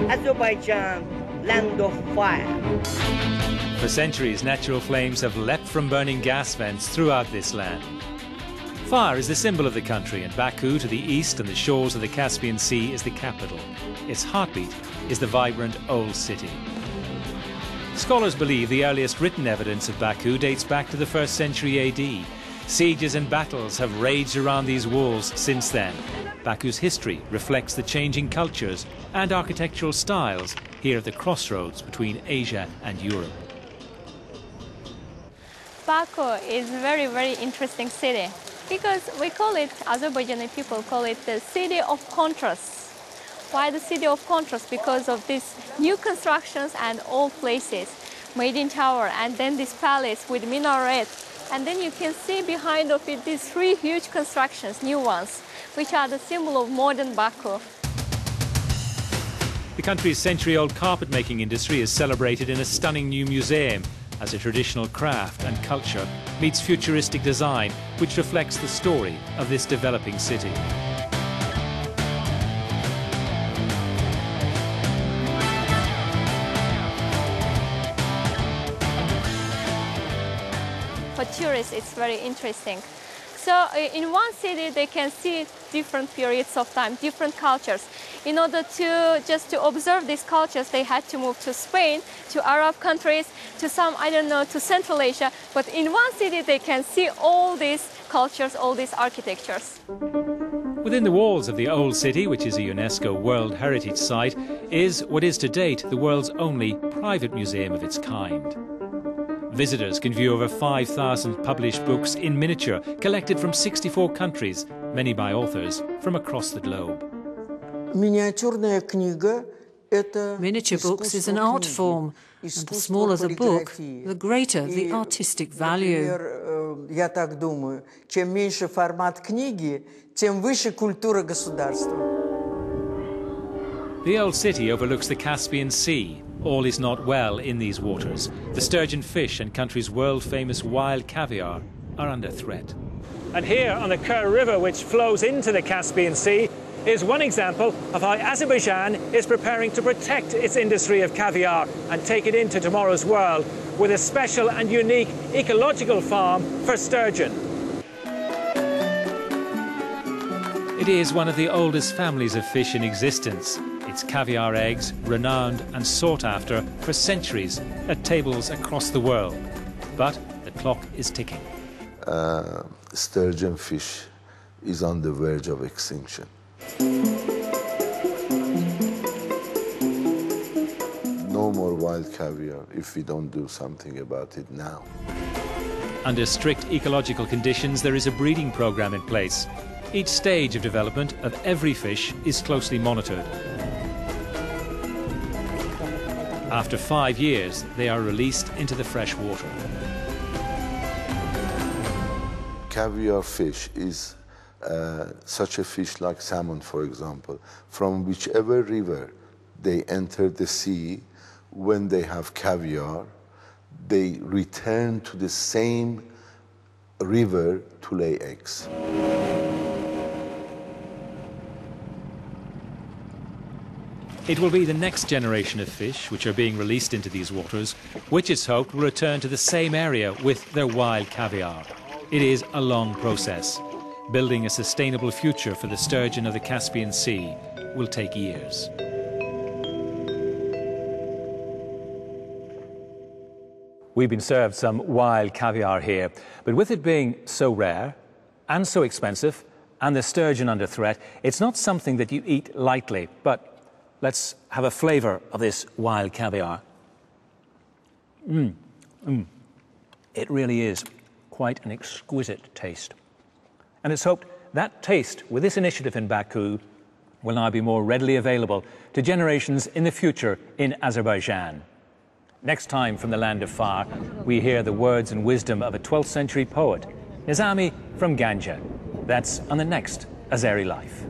Azerbaijan, land of fire. For centuries, natural flames have leapt from burning gas vents throughout this land. Fire is the symbol of the country, and Baku, to the east and the shores of the Caspian Sea, is the capital. Its heartbeat is the vibrant old city. Scholars believe the earliest written evidence of Baku dates back to the 1st century AD. Sieges and battles have raged around these walls since then. Baku's history reflects the changing cultures and architectural styles here at the crossroads between Asia and Europe. Baku is a very, very interesting city because we call it, Azerbaijani people call it the city of contrasts. Why the city of contrast? Because of these new constructions and old places. Maiden Tower and then this palace with minaret. And then you can see behind of it these 3 huge constructions, new ones, which are the symbol of modern Baku. The country's century-old carpet-making industry is celebrated in a stunning new museum as a traditional craft and culture meets futuristic design, which reflects the story of this developing city. For tourists, it's very interesting. So in one city, they can see different periods of time, different cultures. In order to observe these cultures, they had to move to Spain, to Arab countries, to some, I don't know, to Central Asia. But in one city, they can see all these cultures, all these architectures. Within the walls of the Old City, which is a UNESCO World Heritage Site, is what is to date the world's only private museum of its kind. Visitors can view over 5,000 published books in miniature, collected from 64 countries, many by authors from across the globe. Miniature books is an art form, and the smaller the book, the greater the artistic value. The Old City overlooks the Caspian Sea. All is not well in these waters. The sturgeon fish and country's world-famous wild caviar are under threat. And here on the Kur River, which flows into the Caspian Sea, is one example of how Azerbaijan is preparing to protect its industry of caviar and take it into tomorrow's world with a special and unique ecological farm for sturgeon. It is one of the oldest families of fish in existence. Its caviar eggs, renowned and sought after for centuries at tables across the world. But the clock is ticking. Sturgeon fish is on the verge of extinction. No more wild caviar if we don't do something about it now. Under strict ecological conditions, there is a breeding program in place. Each stage of development of every fish is closely monitored. After 5 years, they are released into the fresh water. Caviar fish is such a fish like salmon, for example. From whichever river they enter the sea, when they have caviar, they return to the same river to lay eggs. It will be the next generation of fish which are being released into these waters, which it's hoped will return to the same area with their wild caviar. It is a long process. Building a sustainable future for the sturgeon of the Caspian Sea will take years. We've been served some wild caviar here, but with it being so rare and so expensive and the sturgeon under threat, it's not something that you eat lightly. But let's have a flavour of this wild caviar. It really is quite an exquisite taste. And it's hoped that taste with this initiative in Baku will now be more readily available to generations in the future in Azerbaijan. Next time from the land of fire, we hear the words and wisdom of a 12th century poet, Nizami from Ganja. That's on the next Azeri Life.